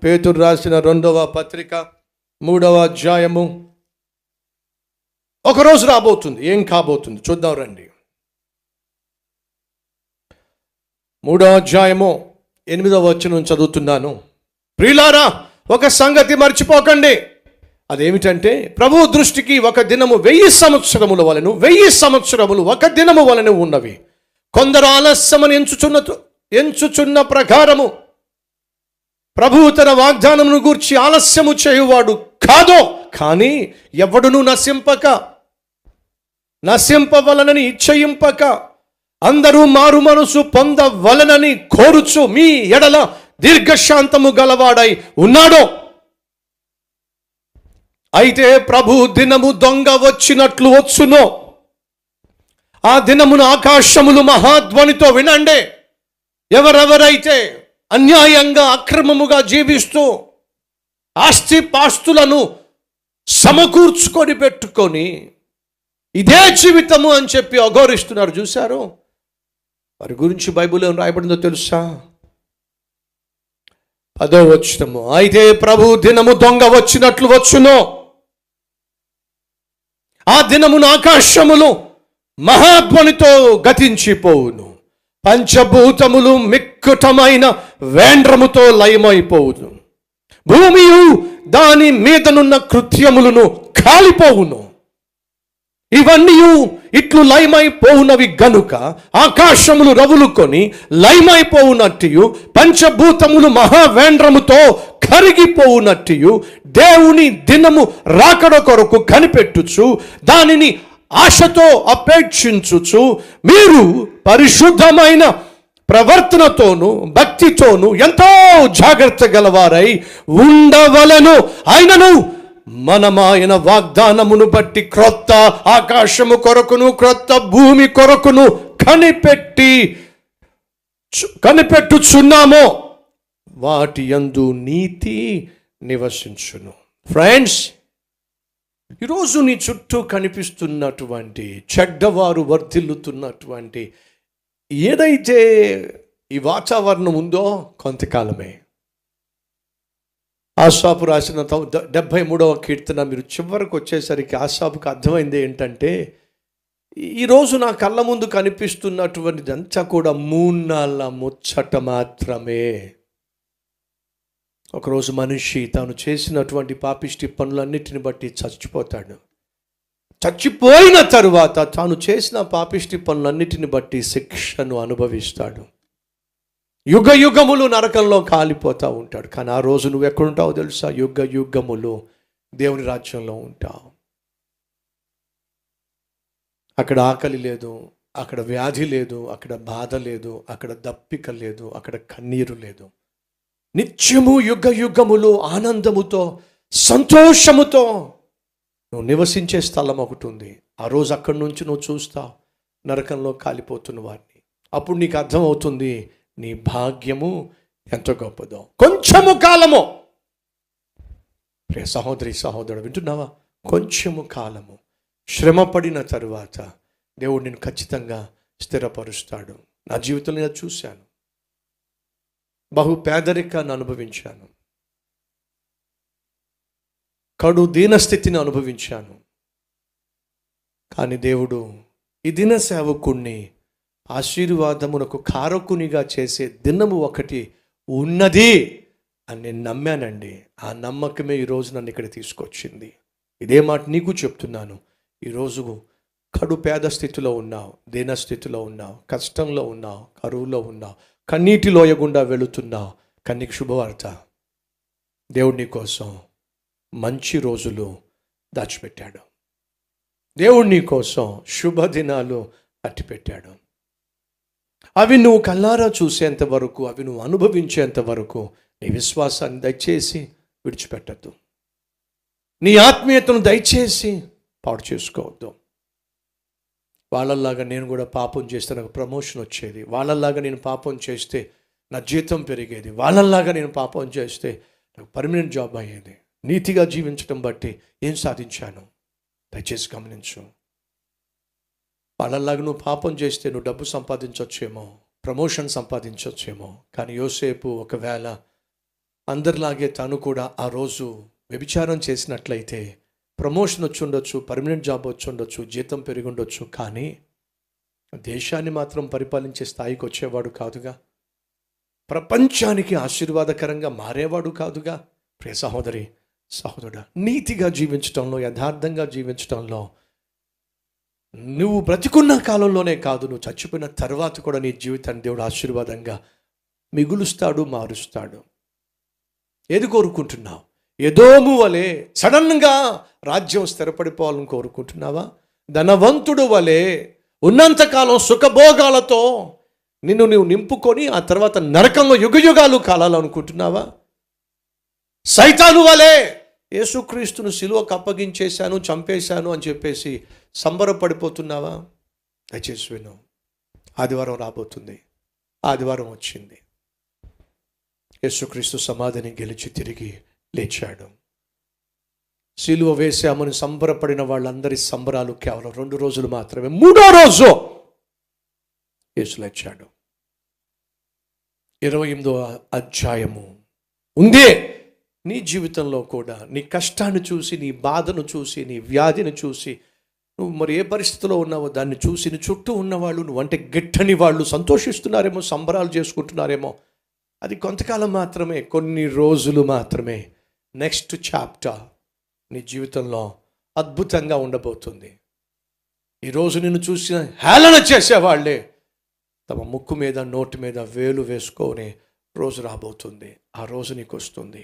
పేతురు రాసిన 2వ పత్రిక 3వ అధ్యాయము. ఒకరోజు రాబోతుంది, ఏం కాబోతుంది చూద్దాం రండి. 3వ అధ్యాయము 8వ వచనం చదువుతున్నాను. ప్రియులారా, ఒక సంగతి మర్చిపోకండి. అదేమిటంటే, ప్రభు దృష్టికి ఒక దినము 1000 సంవత్సరముల వలెను, 1000 సంవత్సరములు ఒక దినము వలెను ఉన్నవి. కొందరు ఆలస్యమని ఎంచుచున్న ప్రకారము ప్రభువు తన వాగ్దానమును గూర్చి ఆలస్యము చేయువాడు కాదో, కానీ ఎవడును నశింపవలనని ఇచ్చయింపక అందరూ మారు మనసు పొందవలనని కోరుచు మీ ఎడల దీర్ఘశాంతము గలవాడై ఉన్నాడో. అయితే ప్రభు దినము దొంగ వచ్చినట్లు వచ్చునో. ఆ దినమున ఆకాశములు మహాధ్వనితో వినండి. ఎవరెవరైతే అన్యాయంగా అక్రమముగా జీవిస్తూ ఆస్తిపాస్తులను సమకూర్చుకొని పెట్టుకొని ఇదే జీవితము అని చెప్పి అఘోరిస్తున్నారు, చూశారు? వారి గురించి బైబిల్లో ఏం రాయబడిందో తెలుసా? 10వ వచనము. అయితే ప్రభు దినము దొంగ వచ్చినట్లు వచ్చును. ఆ దినమున ఆకాశములు మహాధ్వనితో గతించిపోవును, పంచభూతములు మిక్కుటమైన వేండ్రముతో లయమైపోవును, భూమియు దాని మీదనున్న కృత్యములను కాలిపోవును. ఇవన్నీ ఇట్లు లయమైపోవునవి గనుక ఆకాశములు రవులుకొని లయమైపోవునట్టు, పంచభూతములు మహావేంద్రముతో కరిగిపోవునట్టు దేవుని దినము రాకడ కొరకు కనిపెట్టుచు దానిని ఆశతో అపేక్షించుచు మీరు పరిశుద్ధమైన ప్రవర్తనతోను భక్తితోను ఎంతో జాగ్రత్త గలవారై ఉండవలను. ఆయనను మనమాయన వాగ్దానమును బట్టి క్రొత్త ఆకాశము కొరకును క్రొత్త భూమి కొరకును కనిపెట్టుచున్నామో వాటి యందు నీతి నివసించును. ఫ్రెండ్స్, ఈరోజు నీ చుట్టూ కనిపిస్తున్నటువంటి చెడ్డవారు వర్ధిల్లుతున్నటువంటి ఏదైతే ఈ వాతావరణం ఉందో కొంతకాలమే. ఆసాపు రాసిన 73వ కీర్తన మీరు చివరికి వచ్చేసరికి ఆసాపుకి అర్థమైంది ఏంటంటే, ఈరోజు నా కళ్ళ ముందు కనిపిస్తున్నటువంటిదంతా కూడా 3 నాళ్ళ ముచ్చట మాత్రమే. ఒకరోజు మనిషి తాను చేసినటువంటి పాపిష్టి పనులన్నిటిని బట్టి చచ్చిపోతాడు. చచ్చిపోయిన తరువాత తాను చేసిన పాపిష్టి పనులన్నిటిని బట్టి శిక్షను అనుభవిస్తాడు. యుగ యుగములు నరకంలో కాలిపోతూ ఉంటాడు. కానీ ఆ రోజు నువ్వు ఎక్కడుంటావో తెలుసా? యుగ యుగములు దేవుని రాజ్యంలో ఉంటావు. అక్కడ ఆకలి లేదు, అక్కడ వ్యాధి లేదు, అక్కడ బాధ లేదు, అక్కడ దప్పిక లేదు, అక్కడ కన్నీరు లేదు. నిత్యము యుగ యుగములు ఆనందముతో సంతోషముతో నువ్వు నివసించే స్థలం ఒకటి ఉంది. ఆ రోజు అక్కడి నుంచి నువ్వు చూస్తావు నరకంలో కాలిపోతున్న వారిని. అప్పుడు నీకు అర్థమవుతుంది నీ భాగ్యము ఎంత గొప్పదో. కొంచెము కాలము, ప్రియ సహోదరి సహోదరుడు వింటున్నావా? కొంచెము కాలము శ్రమపడిన తరువాత దేవుడు నిన్ను ఖచ్చితంగా స్థిరపరుస్తాడు. నా జీవితంలో నేను చూశాను. బహు పేదరికాన్ని అనుభవించాను, కడు దీనస్థితిని అనుభవించాను. కానీ దేవుడు ఈ దిన సేవకుణ్ణి ఆశీర్వాదమునకు కారకునిగా చేసే దినము ఒకటి ఉన్నది అని నేను నమ్మానండి. ఆ నమ్మకమే ఈరోజు నన్ను ఇక్కడ తీసుకొచ్చింది. ఇదే మాట నీకు చెప్తున్నాను. ఈరోజు కడు పేద స్థితిలో ఉన్నావు, దీన స్థితిలో ఉన్నావు, కష్టంలో ఉన్నావు, కరువులో ఉన్నావు, కన్నీటి లోయ గుండా వెళుతున్నావు. కన్నీకి శుభవార్త, దేవుడు నీ కోసం మంచి రోజులు దాచిపెట్టాడు. దేవుడు నీ కోసం శుభదినాలు అట్టిపెట్టాడు. అవి నువ్వు కల్లారా చూసేంత వరకు, అవి నువ్వు అనుభవించేంత వరకు నీ విశ్వాసాన్ని దయచేసి విడిచిపెట్టద్దు. నీ ఆత్మీయతను దయచేసి పాడు చేసుకోవద్దు. వాళ్ళల్లాగా నేను కూడా పాపం చేస్తే నాకు ప్రమోషన్ వచ్చేది, వాళ్ళల్లాగా నేను పాపం చేస్తే నా జీతం పెరిగేది, వాళ్ళల్లాగా నేను పాపం చేస్తే నాకు పర్మనెంట్ జాబ్ అయ్యేది. నీతిగా జీవించడం బట్టి ఏం సాధించాను? దయచేసి గమనించు. వాళ్ళల్లాగా నువ్వు పాపం చేస్తే నువ్వు డబ్బు సంపాదించవచ్చేమో, ప్రమోషన్ సంపాదించవచ్చేమో. కానీ యోసేపు ఒకవేళ అందరిలాగే తాను కూడా ఆ రోజు వ్యభిచారం చేసినట్లయితే ప్రమోషన్ వచ్చి ఉండొచ్చు, పర్మనెంట్ జాబ్ వచ్చి ఉండొచ్చు, జీతం పెరిగి ఉండొచ్చు, కానీ దేశాన్ని మాత్రం పరిపాలించే స్థాయికి వచ్చేవాడు కాదుగా, ప్రపంచానికి ఆశీర్వాదకరంగా మారేవాడు కాదుగా. ప్రియ సహోదరి సహోదరుడా, నీతిగా జీవించటంలో, యథార్థంగా జీవించటంలో నువ్వు బ్రతికున్న కాలంలోనే కాదు, నువ్వు చచ్చిపోయిన తర్వాత కూడా నీ జీవితాన్ని దేవుడు ఆశీర్వాదంగా మిగులుస్తాడు, మారుస్తాడు. ఏది కోరుకుంటున్నావు? ఎదోము వలె సడన్గా రాజ్యం స్థిరపడిపోవాలని కోరుకుంటున్నావా? ధనవంతుడు వలె ఉన్నంతకాలం సుఖభోగాలతో నిన్ను నువ్వు నింపుకొని ఆ తర్వాత నరకంలో యుగయుగాలు కాలాలనుకుంటున్నావా? సైతాను వలె యేసుక్రీస్తును సిలువకు అప్పగించేశాను, చంపేశాను అని చెప్పేసి సంబరపడిపోతున్నావా? దయచేసి విను. ఆదివారం రాబోతుంది. ఆదివారం వచ్చింది. యేసుక్రీస్తు సమాధిని గెలిచి తిరిగి లేచాడు. సిలువ వేసామని సంబరపడిన వాళ్ళందరి సంబరాలు కేవలం 2 రోజులు మాత్రమే. 3వ రోజు యేసు లేచాడు. 28వ అధ్యాయము ఉంది. నీ జీవితంలో కూడా నీ కష్టాన్ని చూసి, నీ బాధను చూసి, నీ వ్యాధిని చూసి, నువ్వు మరి ఏ పరిస్థితిలో ఉన్నావో దాన్ని చూసి నీ చుట్టూ ఉన్నవాళ్ళు నువ్వంటే గిట్టని వాళ్ళు సంతోషిస్తున్నారేమో, సంబరాలు చేసుకుంటున్నారేమో. అది కొంతకాలం మాత్రమే, కొన్ని రోజులు మాత్రమే. నెక్స్ట్ చాప్టర్ నీ జీవితంలో అద్భుతంగా ఉండబోతుంది. ఈరోజు నిన్ను చూసిన హేళన చేసేవాళ్లే తమ ముక్కు మీద, నోటి మీద వేలు వేసుకొని రోజు రాబోతుంది. ఆ రోజు నీకు వస్తుంది.